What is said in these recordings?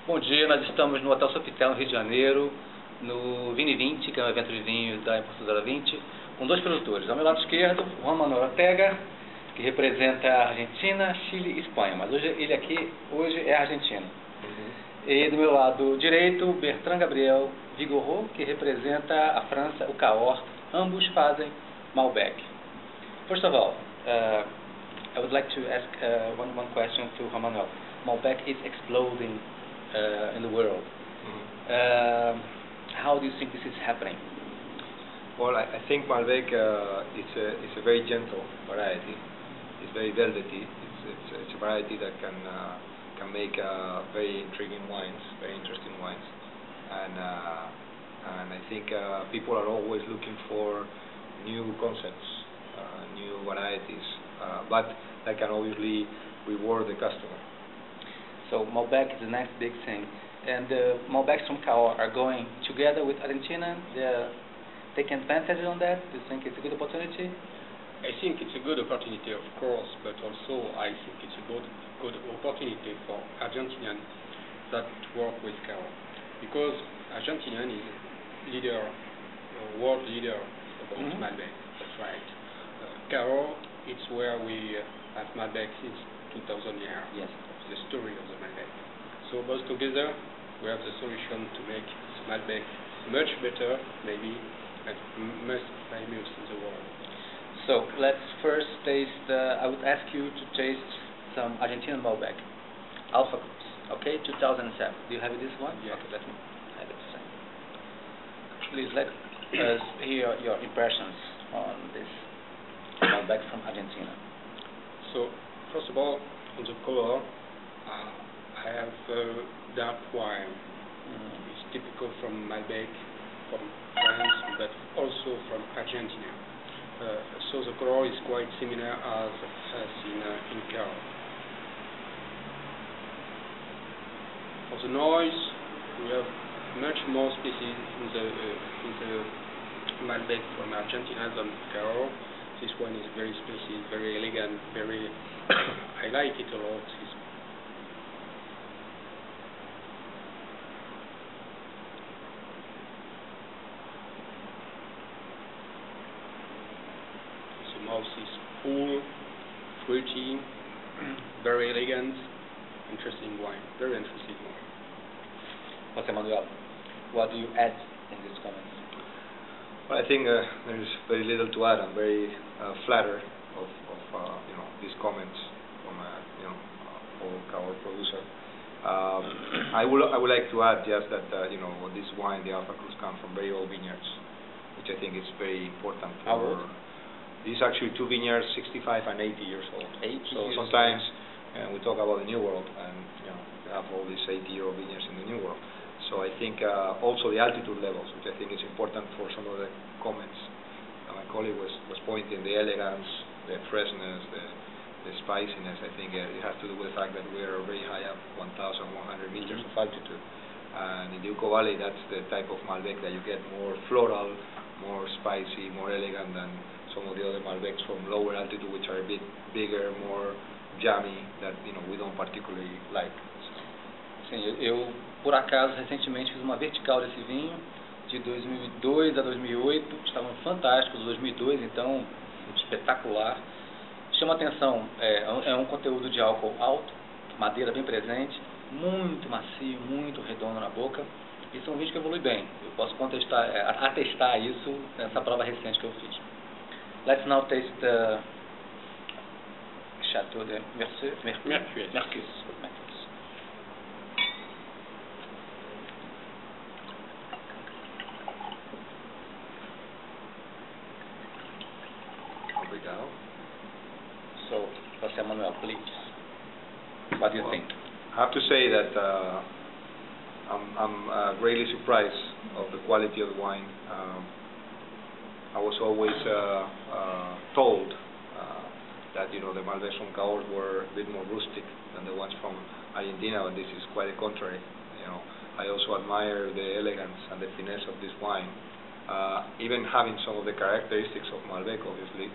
Bom dia, nós estamos no Hotel Sofitel, no Rio de Janeiro, no Vini 20, que é um evento de vinho da importadora 20, com dois produtores. Ao meu lado esquerdo, o Juan Manuel Ortega, que representa a Argentina, Chile e Espanha, mas ele aqui hoje é Argentina. E do meu lado direito, Bertrand Gabriel Vigorot, que representa a França, o Cahors. Ambos fazem Malbec. First of all, I would like to ask one question to Juan Manuel. Malbec is exploding in the world. How do you think this is happening? Well, I think Malbec is a very gentle variety. It's very velvety. It's a variety that can make very intriguing wines, very interesting wines, and I think people are always looking for new concepts, new varieties, but that can obviously reward the customer. So Malbec is the next big thing, and Malbecs from Cahors are going together with Argentina. They're taking advantage on that. Do you think it's a good opportunity? I think it's a good opportunity, of course, but also I think it's a good opportunity for Argentinians that work with Cahors, because Argentina is leader, world leader about Malbec. That's right. Cahors, it's where we have Malbec since 2000 years. Yes. The story of the Malbec. So both together, we have the solution to make Malbec much better, maybe, and most famous in the world. So let's first taste. I would ask you to taste some Argentinian Malbec, Alpha Cruz. Okay, 2007. Do you have this one? Yes. Okay, let me have it. Please let us hear your impressions on this Malbec from Argentina. So first of all, on the color, I have dark wine. It's typical from Malbec, from France, but also from Argentina. So the color is quite similar as in Cahors. For the noise, we have much more species in the Malbec from Argentina than Cahors. This one is very species, very elegant, very. I like it a lot. The mouth is full, fruity, very elegant, interesting wine. Very interesting wine. José Manuel, what do you add in these comments? Well, I think there is very little to add. I'm very flattered of these comments from our producer. I would like to add just that this wine, the Alpha Cruz, comes from very old vineyards, which I think is very important. How old? These actually two vineyards, 65 and 80 years old. 80 so years sometimes we talk about the New World, and we have all these 80-year-old vineyards in the New World. So I think also the altitude levels, which I think is important for some of the comments. My colleague was pointing the elegance, the freshness, the spiciness. I think it has to do with the fact that we are very high up, 1,100 meters of altitude. And in the Uco Valley, that's the type of Malbec that you get more floral, more spicy, more elegant than some of the other Malbecs from lower altitude, which are a bit bigger, more jammy, that we don't particularly like. Sim, eu por acaso recentemente fiz uma vertical desse vinho de 2002 a 2008, estavam fantásticos. 2002, então espetacular. Chama atenção, é um conteúdo de álcool alto, madeira bem presente, muito macio, muito redondo na boca. Isso é um vinho que evolui bem. Eu posso atestar isso nessa prova recente que eu fiz. Let's now taste the Chateau de Mercus. Obrigado. So, José Manuel, please, what do you think? I have to say that I'm greatly surprised of the quality of the wine. I was always told that the Malbecs from Cahors were a bit more rustic than the ones from Argentina, but this is quite the contrary. I also admire the elegance and the finesse of this wine, even having some of the characteristics of Malbec, obviously.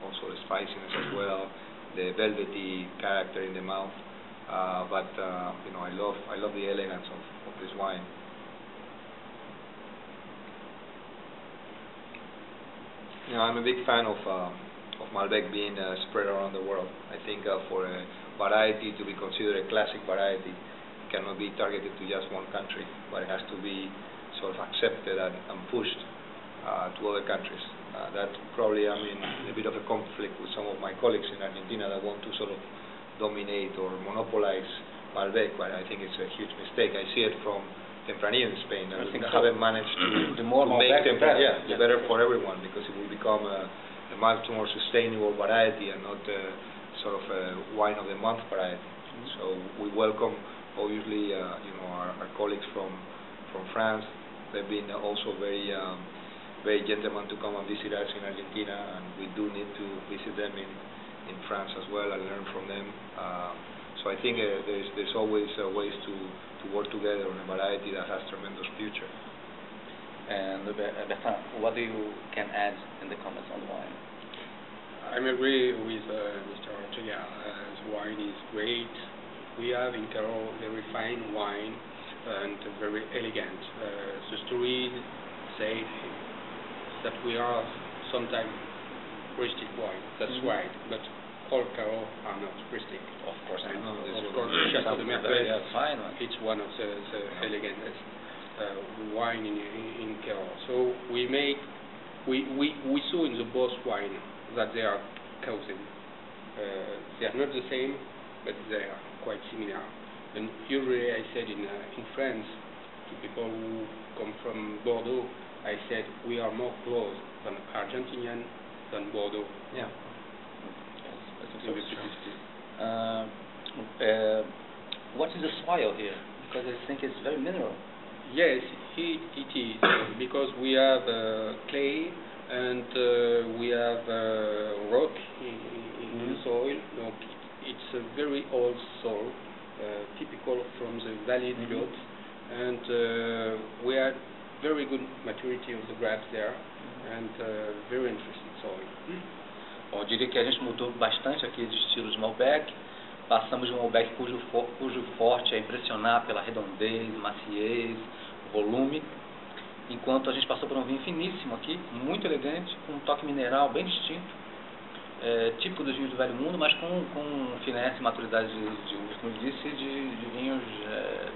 Also the spiciness as well, the velvety character in the mouth. but you know, I love the elegance of this wine. You know, I'm a big fan of Malbec being spread around the world. I think for a variety to be considered a classic variety, it cannot be targeted to just one country, but it has to be sort of accepted and pushed to other countries. That probably, I mean, a bit of a conflict with some of my colleagues in Argentina that want to sort of dominate or monopolize Malbec, but I think it's a huge mistake. I see it from Tempranillo in Spain, that we haven't managed to, the more to make Tempranillo, the better for everyone, because it will become a much more sustainable variety and not sort of a wine of the month variety. So we welcome, obviously, you know, our colleagues from France. They've been also very gentlemen to come and visit us in Argentina, and we do need to visit them in France as well and learn from them. So I think there's always ways to work together on a variety that has tremendous future. And Bertrand, what do you can add in the comments on wine? I'm agree with Mr. Ortega. The wine is great. We have in Carol very fine wine and very elegant. The story say that we are sometimes rustic wine. That's right, but all Carol are not rustic. Of course, and of course, Chateau de Merveille, fine. it's one of the elegantest wine in Carol. So we saw in the both wine that they are cousin. They are not the same, but they are quite similar. And usually I said in France to people who come from Bordeaux, I said we are more close than Argentinian than Bordeaux. Yeah. What is the soil here? Because I think it's very mineral. Yes, it is because we have clay and we have rock in the soil. Donc it's a very old soil, typical from the Valley du Lot, and we had very good maturity of the grapes there, and very interesting soil. Bom, eu diria que a gente mudou bastante aqui de estilo de Malbec. Passamos de um Malbec cujo forte é impressionar pela redondez, maciez, volume, enquanto a gente passou por um vinho finíssimo aqui, muito elegante, com um toque mineral bem distinto, típico dos vinhos do Velho Mundo, mas com finesse e maturidade de uva, como eu disse, de vinhos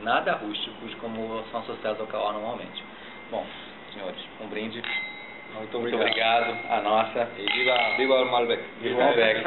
nada rústicos, como são associados ao Cahors normalmente. Bom, senhores, um brinde. Muito obrigado. A nossa. E viva o Malbec. Viva o Malbec.